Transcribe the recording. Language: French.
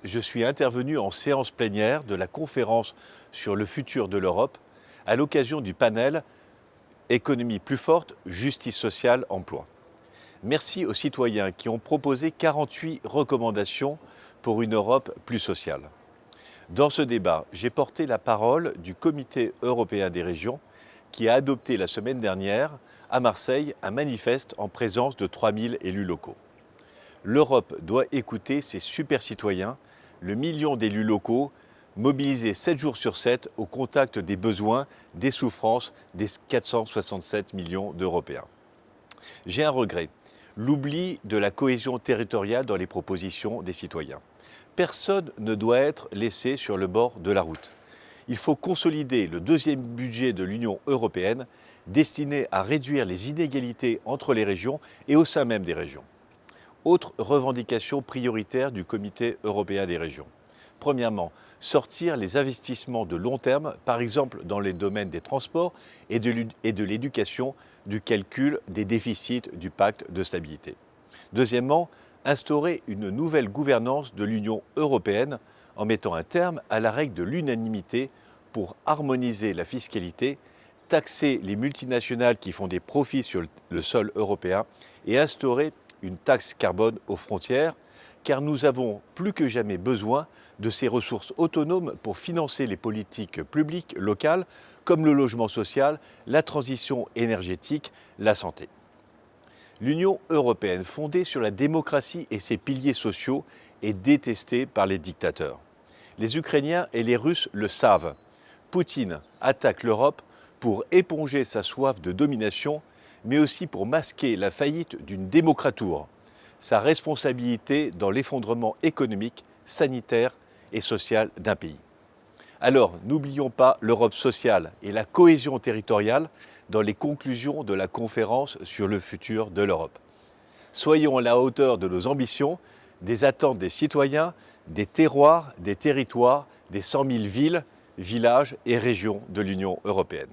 je suis intervenu en séance plénière de la conférence sur le futur de l'Europe à l'occasion du panel Économie plus forte, justice sociale, emploi. Merci aux citoyens qui ont proposé 48 recommandations pour une Europe plus sociale. Dans ce débat, j'ai porté la parole du Comité européen des régions qui a adopté la semaine dernière à Marseille un manifeste en présence de 3000 élus locaux. L'Europe doit écouter ses super citoyens, le million d'élus locaux, mobilisés 7 jours sur 7 au contact des besoins, des souffrances des 467 millions d'Européens. J'ai un regret, l'oubli de la cohésion territoriale dans les propositions des citoyens. Personne ne doit être laissé sur le bord de la route. Il faut consolider le deuxième budget de l'Union européenne destiné à réduire les inégalités entre les régions et au sein même des régions. Autre revendication prioritaire du Comité européen des régions. Premièrement, sortir les investissements de long terme, par exemple dans les domaines des transports et de l'éducation, du calcul des déficits du pacte de stabilité. Deuxièmement, instaurer une nouvelle gouvernance de l'Union européenne en mettant un terme à la règle de l'unanimité pour harmoniser la fiscalité, taxer les multinationales qui font des profits sur le sol européen et instaurer une taxe carbone aux frontières, car nous avons plus que jamais besoin de ces ressources autonomes pour financer les politiques publiques locales, comme le logement social, la transition énergétique, la santé. L'Union européenne, fondée sur la démocratie et ses piliers sociaux, est détestée par les dictateurs. Les Ukrainiens et les Russes le savent. Poutine attaque l'Europe pour éponger sa soif de domination, mais aussi pour masquer la faillite d'une démocrature, sa responsabilité dans l'effondrement économique, sanitaire et social d'un pays. Alors, n'oublions pas l'Europe sociale et la cohésion territoriale dans les conclusions de la conférence sur le futur de l'Europe. Soyons à la hauteur de nos ambitions, des attentes des citoyens, des terroirs, des territoires, des 100 000 villes, villages et régions de l'Union européenne.